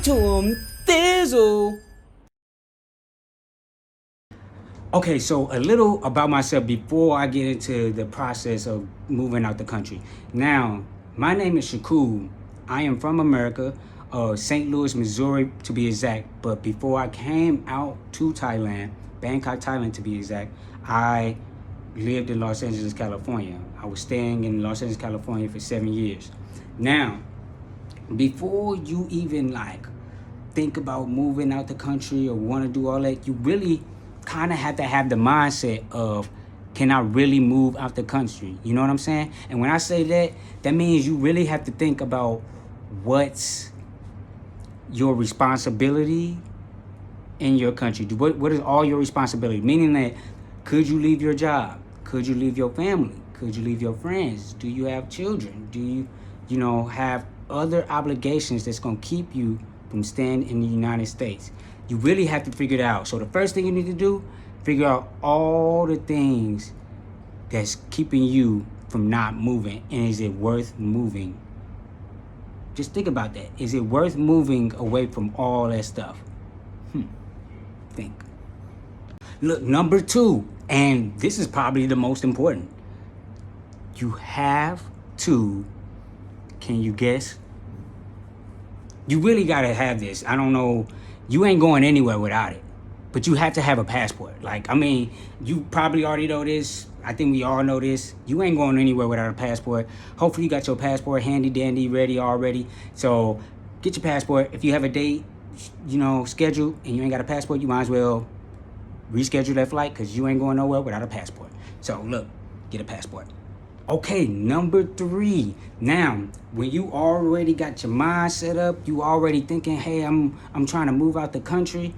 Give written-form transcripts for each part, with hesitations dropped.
to him, Thizzle. Okay, so a little about myself before I get into the process of moving out the country. Now, my name is Shakur. I am from America, St. Louis, Missouri to be exact. But before I came out to Thailand, Bangkok, Thailand to be exact, I lived in Los Angeles, California. I was staying in Los Angeles, California for 7 years. Now, before you even think about moving out the country or want to do all that, you really kind of have to have the mindset of, can I really move out the country? You know what I'm saying? And when I say that, that means you really have to think about what's your responsibility in your country. What is all your responsibility? Meaning that, could you leave your job? Could you leave your family? Could you leave your friends? Do you have children? Do you have other obligations that's going to keep you from staying in the United States? You really have to figure it out. So the first thing you need to do, figure out all the things that's keeping you from not moving. And is it worth moving? Just think about that. Is it worth moving away from all that stuff? Think. Look, number 2, and this is probably the most important. You have to, can you guess? You really gotta have this. I don't know, you ain't going anywhere without it. But you have to have a passport. You probably already know this. I think we all know this. You ain't going anywhere without a passport. Hopefully you got your passport handy dandy, ready already. So get your passport. If you have a date, scheduled, and you ain't got a passport, you might as well reschedule that flight, because you ain't going nowhere without a passport. So look, get a passport. Okay, number 3. Now, when you already got your mind set up, you already thinking, hey, I'm trying to move out the country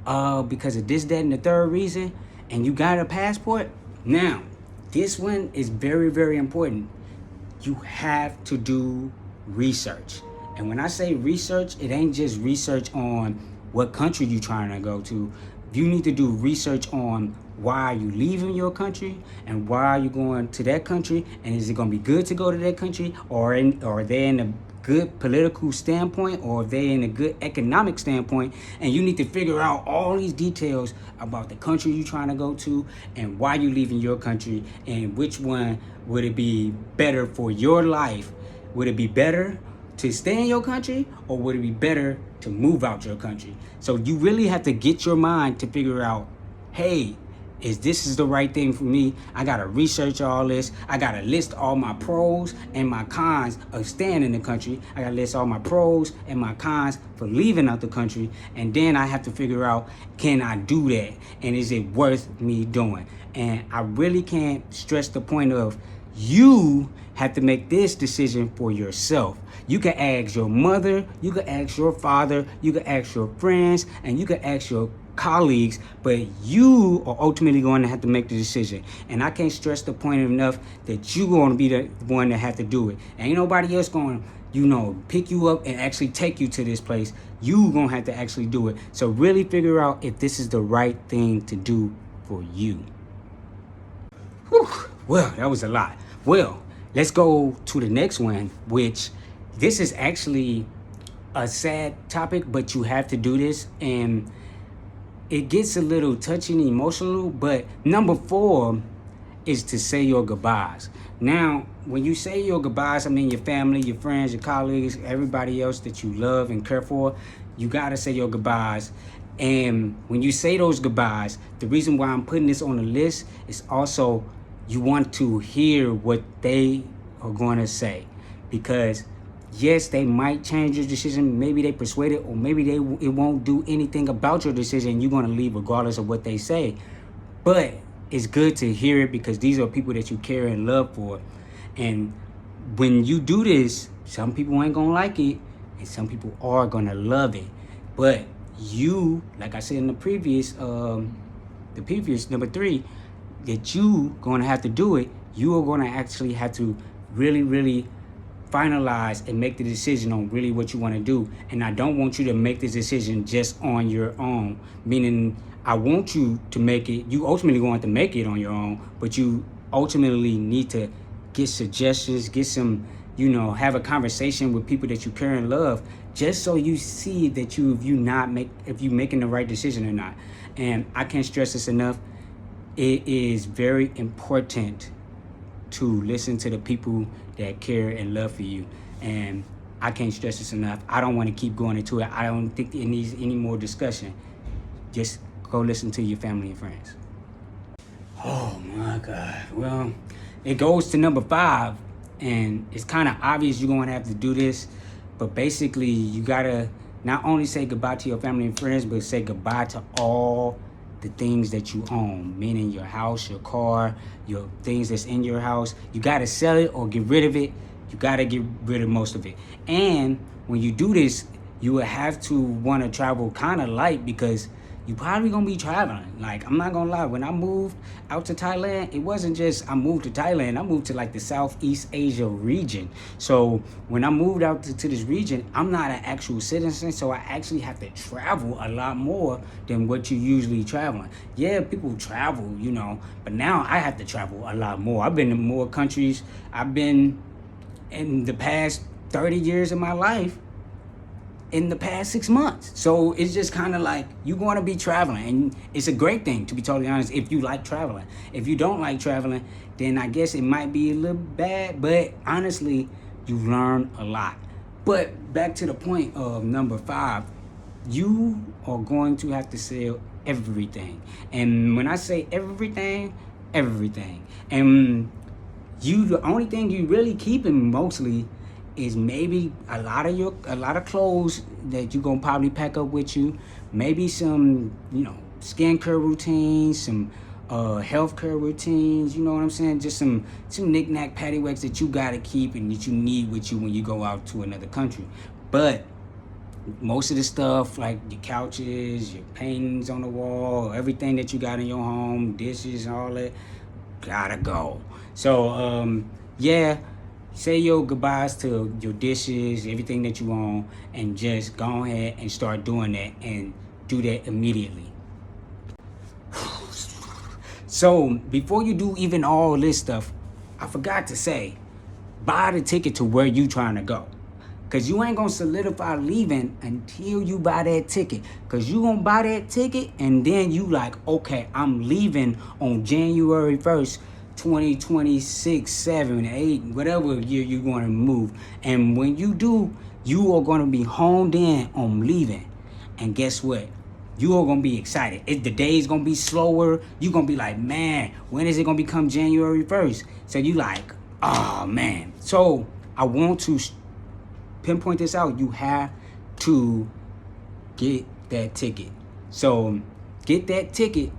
because of this, that, and the third reason, and you got a passport. Now, this one is very, very important. You have to do research. And when I say research, it ain't just research on what country you're trying to go to. You need to do research on why are you leaving your country and why are you going to that country, and is it going to be good to go to that country, or are they in a good political standpoint, or are they in a good economic standpoint? And you need to figure out all these details about the country you're trying to go to and why you're leaving your country, and which one would it be better for your life. Would it be better to stay in your country, or would it be better to move out your country? So you really have to get your mind to figure out, hey, is this the right thing for me? I gotta research all this. I gotta list all my pros and my cons of staying in the country. I gotta list all my pros and my cons for leaving out the country. And then I have to figure out, can I do that? And is it worth me doing? And I really can't stress the point of, you have to make this decision for yourself. You can ask your mother, you can ask your father, you can ask your friends, and you can ask your colleagues, but you are ultimately going to have to make the decision. And I can't stress the point enough that you're going to be the one that have to do it. Ain't nobody else going to, pick you up and actually take you to this place. You going to have to actually do it. So really figure out if this is the right thing to do for you. Whew. Well, that was a lot. Well, let's go to the next one, which this is actually a sad topic, but you have to do this. And it gets a little touchy and emotional, but number 4 is to say your goodbyes. Now, when you say your goodbyes, I mean your family, your friends, your colleagues, everybody else that you love and care for, you gotta say your goodbyes. And when you say those goodbyes, the reason why I'm putting this on the list is also, you want to hear what they are going to say. Because yes, they might change your decision. Maybe they persuaded, or maybe it won't do anything about your decision. You're going to leave regardless of what they say. But it's good to hear it, because these are people that you care and love for. And when you do this, some people ain't going to like it, and some people are going to love it. But you, like I said in the previous number 3, that you going to have to do it. You are going to actually have to really, really finalize and make the decision on really what you want to do. And I don't want you to make this decision just on your own, meaning I want you to make it, you ultimately going to make it on your own, but you ultimately need to get suggestions, get some you know, have a conversation with people that you care and love, just so you see that if you making the right decision or not. And I can't stress this enough. It is very important to listen to the people that care and love for you. And I can't stress this enough. I don't want to keep going into it. I don't think it needs any more discussion. Just go listen to your family and friends. Oh my God. Well, it goes to number 5, and it's kind of obvious you're going to have to do this, but basically you got to not only say goodbye to your family and friends, but say goodbye to all the things that you own, meaning your house, your car, your things that's in your house. You got to sell it or get rid of it. You got to get rid of most of it. And when you do this, you will have to want to travel kind of light, because you probably gonna be traveling. Like, I'm not gonna lie, when I moved out to Thailand, it wasn't just I moved to Thailand, I moved to like the Southeast Asia region. So when I moved out to this region, I'm not an actual citizen, so I actually have to travel a lot more than what you usually traveling. Yeah, people travel, you know, but now I have to travel a lot more. I've been to more countries. I've been in the past 30 years of my life in the past 6 months. So it's just kind of like you're going to be traveling, and it's a great thing, to be totally honest, if you like traveling. If you don't like traveling, then I guess it might be a little bad, but honestly, you learn a lot. But back to the point of number 5, you are going to have to sell everything. And when I say everything, everything. And the only thing you really keeping mostly is maybe a lot of clothes that you're gonna probably pack up with you, maybe some, you know, skincare routines, some healthcare routines, you know what I'm saying, just some knick-knack paddywhacks that you gotta keep and that you need with you when you go out to another country. But most of the stuff, like your couches, your paintings on the wall, everything that you got in your home, dishes, all that, gotta go. So yeah, say your goodbyes to your dishes, everything that you own, and just go ahead and start doing that, and do that immediately. So before you do even all this stuff, I forgot to say, buy the ticket to where you trying to go. Cause you ain't gonna solidify leaving until you buy that ticket. Cause you gonna buy that ticket and then you like, okay, I'm leaving on January 1st, 2026, 7, 8, whatever year you're gonna move. And when you do, you are gonna be honed in on leaving. And guess what? You are gonna be excited. The day's gonna be slower. You're gonna be like, man, when is it gonna become January 1st? So you like, oh man. So I want to pinpoint this out. You have to get that ticket. So get that ticket.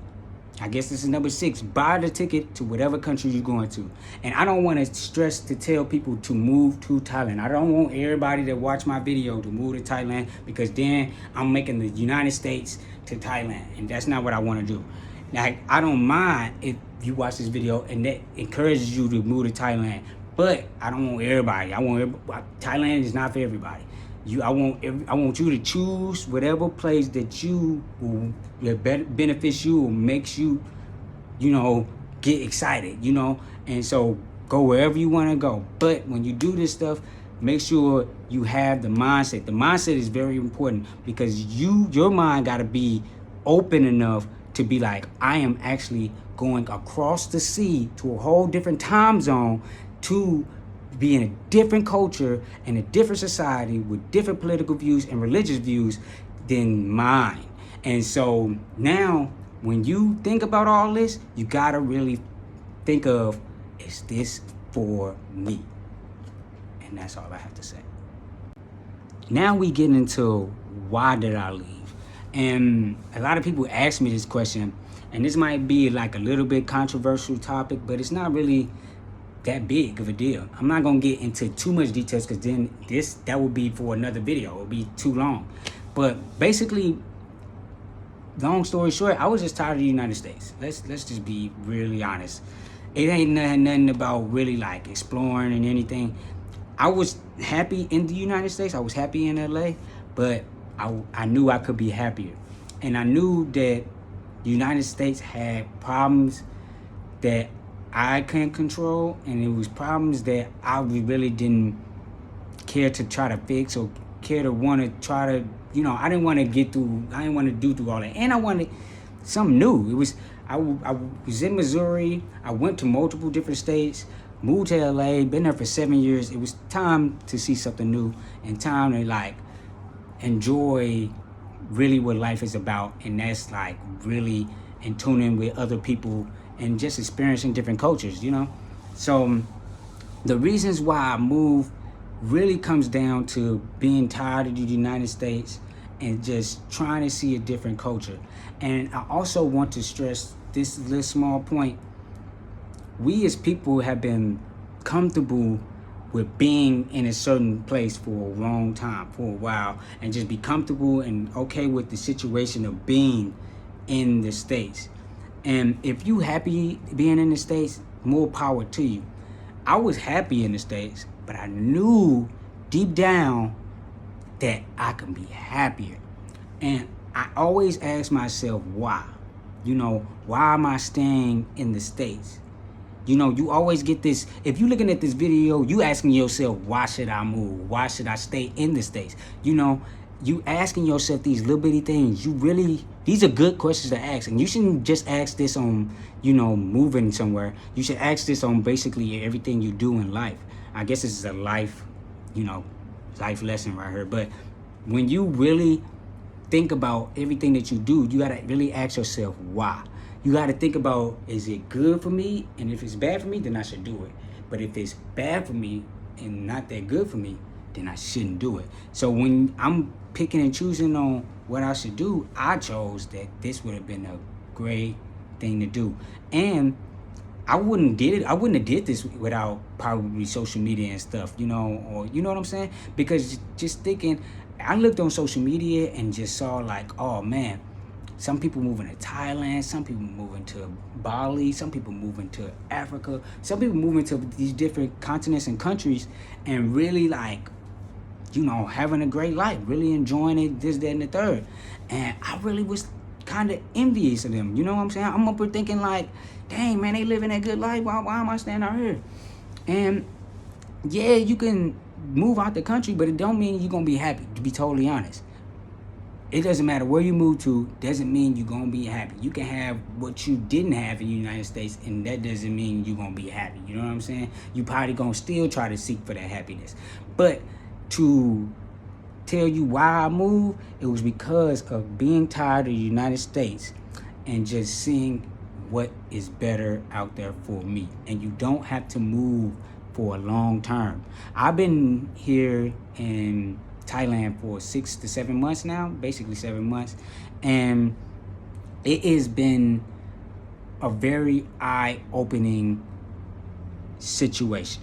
I guess this is number 6. Buy the ticket to whatever country you're going to. And I don't want to stress to tell people to move to Thailand. I don't want everybody that watch my video to move to Thailand, because then I'm making the United States to Thailand. And that's not what I want to do. Like, I don't mind if you watch this video and that encourages you to move to Thailand. But I don't want everybody. Thailand is not for everybody. I want you to choose whatever place that benefits you or makes you, you know, get excited, you know. And so go wherever you want to go. But when you do this stuff, make sure you have the mindset. The mindset is very important, because your mind got to be open enough to be like, I am actually going across the sea to a whole different time zone to be in a different culture and a different society with different political views and religious views than mine. And so now when you think about all this, you gotta really think of, is this for me? And that's all I have to say. Now we get into, why did I leave? And a lot of people ask me this question, and this might be like a little bit controversial topic, but it's not really that big of a deal. I'm not gonna get into too much details, because then that would be for another video. It would be too long. But basically, long story short, I was just tired of the United States. Let's just be really honest. It ain't nothing about really like exploring and anything. I was happy in the United States. I was happy in LA, but I knew I could be happier. And I knew that the United States had problems that I couldn't control, and it was problems that I really didn't care to try to fix or care to want to try to, I didn't want to get through, I didn't want to do through all that. And I wanted something new. It was, I was in Missouri. I went to multiple different states, moved to LA, been there for 7 years. It was time to see something new and time to like enjoy really what life is about. And that's like really in tuning with other people and just experiencing different cultures. So the reasons why I moved really comes down to being tired of the United States and just trying to see a different culture. And I also want to stress this little small point. We as people have been comfortable with being in a certain place for a long time, for a while, and just be comfortable and okay with the situation of being in the States. And if you happy being in the States, more power to you. I was happy in the States, but I knew deep down that I can be happier. And I always ask myself why. Why am I staying in the States? You always get this, if you're looking at this video, you asking yourself, why should I move? Why should I stay in the States? You asking yourself these little bitty things. These are good questions to ask. And you shouldn't just ask this on, moving somewhere. You should ask this on basically everything you do in life. I guess this is a life lesson right here. But when you really think about everything that you do, you gotta really ask yourself why. You gotta think about, is it good for me? And if it's bad for me, then I should do it. But if it's bad for me and not that good for me, then I shouldn't do it. So when I'm picking and choosing on what I should do, I chose that this would have been a great thing to do. And I wouldn't have did this without probably social media and stuff, or you know what I'm saying? Because just thinking, I looked on social media and just saw like, oh man, some people moving to Thailand, some people moving to Bali, some people moving to Africa, some people moving to these different continents and countries and really like, having a great life, really enjoying it, this, that, and the third. And I really was kind of envious of them. You know what I'm saying? I'm up here thinking like, dang, man, they living that good life. Why am I standing out here? And yeah, you can move out the country, but it don't mean you're going to be happy, to be totally honest. It doesn't matter where you move to, doesn't mean you're going to be happy. You can have what you didn't have in the United States, and that doesn't mean you're going to be happy. You know what I'm saying? You probably going to still try to seek for that happiness. But to tell you why I moved, it was because of being tired of the United States and just seeing what is better out there for me. And you don't have to move for a long term. I've been here in Thailand for 6 to 7 months now, basically 7 months. And it has been a very eye-opening situation.